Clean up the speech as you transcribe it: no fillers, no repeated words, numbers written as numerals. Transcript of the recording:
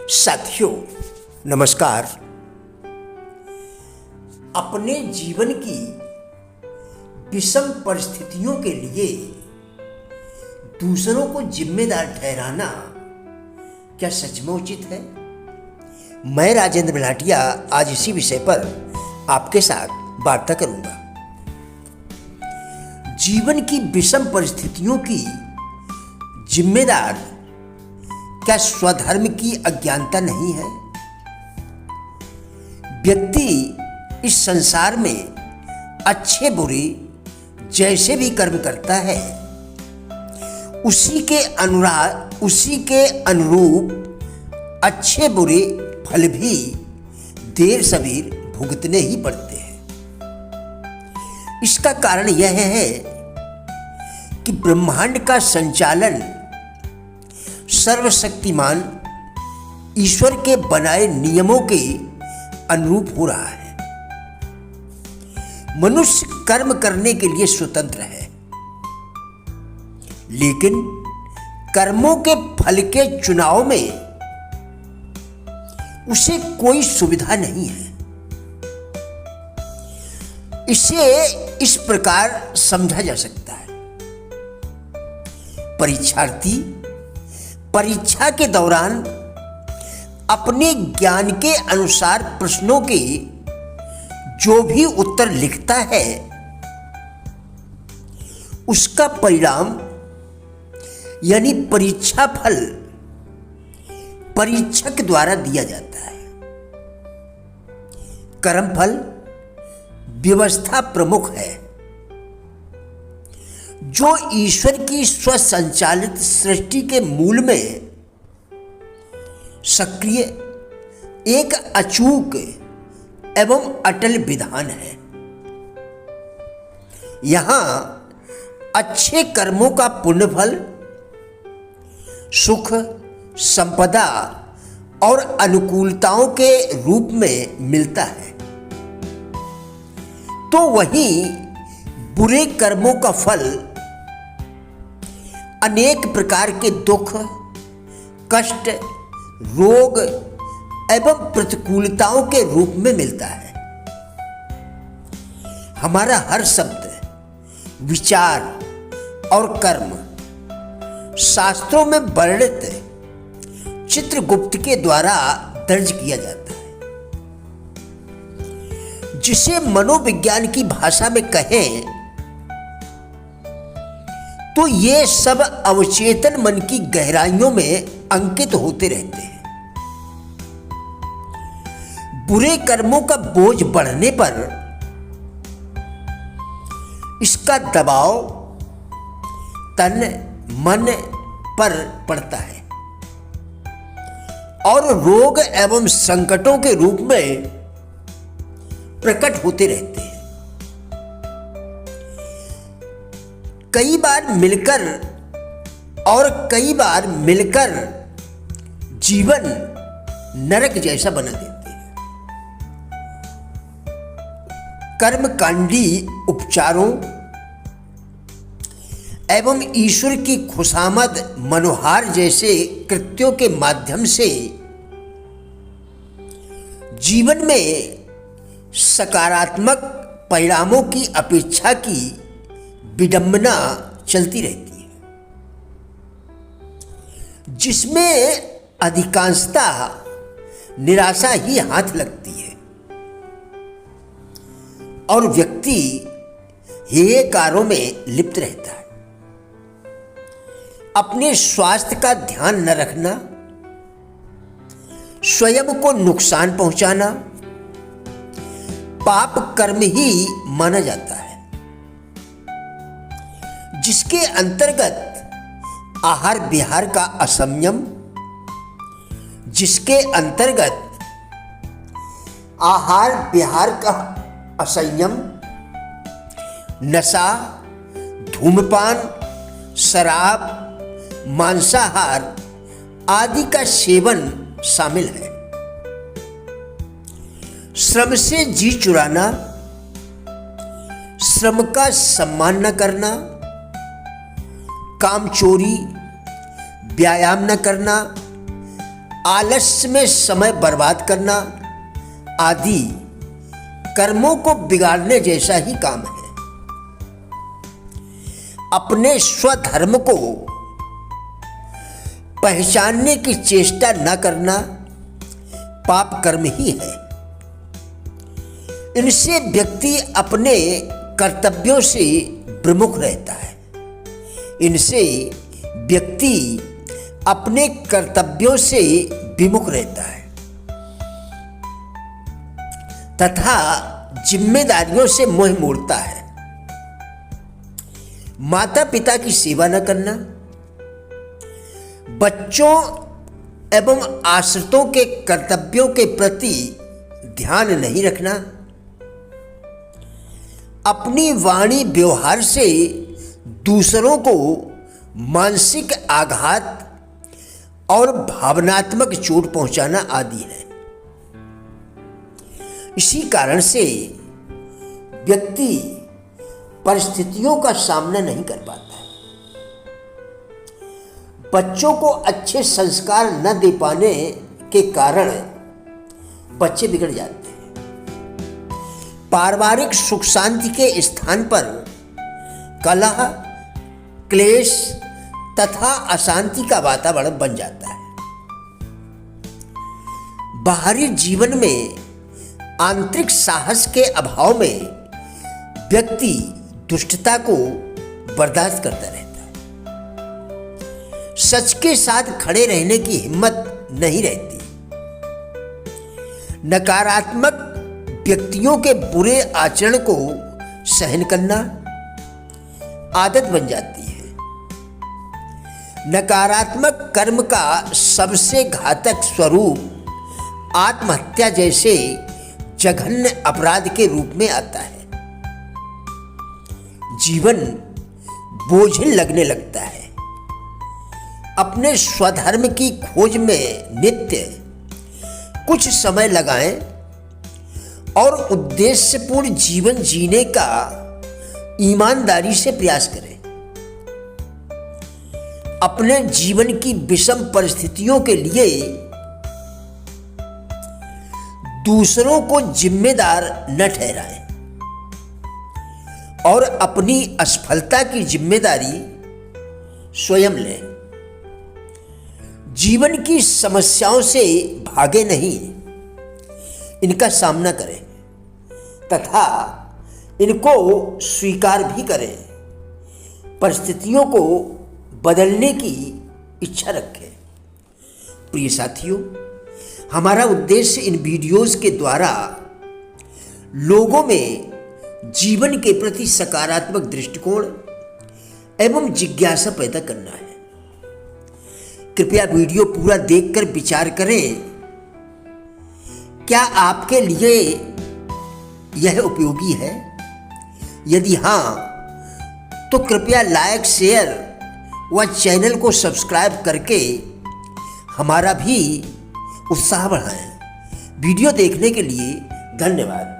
साथियों नमस्कार। अपने जीवन की विषम परिस्थितियों के लिए दूसरों को जिम्मेदार ठहराना क्या सच में उचित है? मैं राजेंद्र बिलाटिया आज इसी विषय पर आपके साथ वार्ता करूंगा। जीवन की विषम परिस्थितियों की जिम्मेदार क्या स्वधर्म की अज्ञानता नहीं है? व्यक्ति इस संसार में अच्छे बुरे जैसे भी कर्म करता है उसी के अनुरूप अच्छे बुरे फल भी देर सबेर भुगतने ही पड़ते हैं। इसका कारण यह है कि ब्रह्मांड का संचालन सर्वशक्तिमान ईश्वर के बनाए नियमों के अनुरूप हो रहा है। मनुष्य कर्म करने के लिए स्वतंत्र है, लेकिन कर्मों के फल के चुनाव में उसे कोई सुविधा नहीं है। इसे इस प्रकार समझा जा सकता है। परीक्षार्थी परीक्षा के दौरान अपने ज्ञान के अनुसार प्रश्नों के जो भी उत्तर लिखता है उसका परिणाम यानी परीक्षा फल परीक्षक द्वारा दिया जाता है। कर्मफल व्यवस्था प्रमुख है जो ईश्वर की स्वसंचालित सृष्टि के मूल में सक्रिय एक अचूक एवं अटल विधान है। यहां अच्छे कर्मों का पुण्यफल सुख, संपदा और अनुकूलताओं के रूप में मिलता है, तो वहीं बुरे कर्मों का फल अनेक प्रकार के दुख, कष्ट, रोग एवं प्रतिकूलताओं के रूप में मिलता है। हमारा हर शब्द, विचार और कर्म शास्त्रों में वर्णित चित्रगुप्त के द्वारा दर्ज किया जाता है। जिसे मनोविज्ञान की भाषा में कहें तो ये सब अवचेतन मन की गहराइयों में अंकित होते रहते हैं। बुरे कर्मों का बोझ बढ़ने पर इसका दबाव तन मन पर पड़ता है और रोग एवं संकटों के रूप में प्रकट होते रहते हैं। कई बार मिलकर जीवन नरक जैसा बना देते हैं। कर्मकांडी उपचारों एवं ईश्वर की खुशामद मनोहार जैसे कृत्यों के माध्यम से जीवन में सकारात्मक परिणामों की अपेक्षा की विडंबना चलती रहती है, जिसमें अधिकांशतः निराशा ही हाथ लगती है और व्यक्ति हेय कार्यों में लिप्त रहता है। अपने स्वास्थ्य का ध्यान न रखना, स्वयं को नुकसान पहुंचाना पाप कर्म ही माना जाता है, जिसके अंतर्गत आहार विहार का असंयम, नशा, धूम्रपान, शराब, मांसाहार आदि का सेवन शामिल है। श्रम से जी चुराना, श्रम का सम्मान न करना, कामचोरी, व्यायाम न करना आलस्य में समय बर्बाद करना आदि कर्मों को बिगाड़ने जैसा ही काम है। अपने स्वधर्म को पहचानने की चेष्टा न करना पाप कर्म ही है। इनसे व्यक्ति अपने कर्तव्यों से विमुख रहता है। इनसे व्यक्ति अपने कर्तव्यों से विमुख रहता है तथा जिम्मेदारियों से मोह मोड़ता है। माता पिता की सेवा न करना, बच्चों एवं आश्रितों के कर्तव्यों के प्रति ध्यान नहीं रखना, अपनी वाणी व्यवहार से दूसरों को मानसिक आघात और भावनात्मक चोट पहुंचाना आदि है। इसी कारण से व्यक्ति परिस्थितियों का सामना नहीं कर पाता है। बच्चों को अच्छे संस्कार न दे पाने के कारण बच्चे बिगड़ जाते हैं। पारिवारिक सुख शांति के स्थान पर कलह, क्लेश तथा अशांति का वातावरण बन जाता है। बाहरी जीवन में आंतरिक साहस के अभाव में व्यक्ति दुष्टता को बर्दाश्त करता रहता है। सच के साथ खड़े रहने की हिम्मत नहीं रहती। नकारात्मक व्यक्तियों के बुरे आचरण को सहन करना आदत बन जाती है। नकारात्मक कर्म का सबसे घातक स्वरूप आत्महत्या जैसे जघन्य अपराध के रूप में आता है। जीवन बोझिल लगने लगता है। अपने स्वधर्म की खोज में नित्य कुछ समय लगाएं और उद्देश्यपूर्ण जीवन जीने का ईमानदारी से प्रयास करें। अपने जीवन की विषम परिस्थितियों के लिए दूसरों को जिम्मेदार न ठहराएं और अपनी असफलता की जिम्मेदारी स्वयं लें। जीवन की समस्याओं से भागे नहीं, इनका सामना करें तथा इनको स्वीकार भी करें। परिस्थितियों को बदलने की इच्छा रखें। प्रिय साथियों, हमारा उद्देश्य इन वीडियोस के द्वारा लोगों में जीवन के प्रति सकारात्मक दृष्टिकोण एवं जिज्ञासा पैदा करना है। कृपया वीडियो पूरा देखकर विचार करें, क्या आपके लिए यह उपयोगी है? यदि हाँ, तो कृपया लाइक, शेयर व चैनल को सब्सक्राइब करके हमारा भी उत्साह बढ़ाएं। वीडियो देखने के लिए धन्यवाद।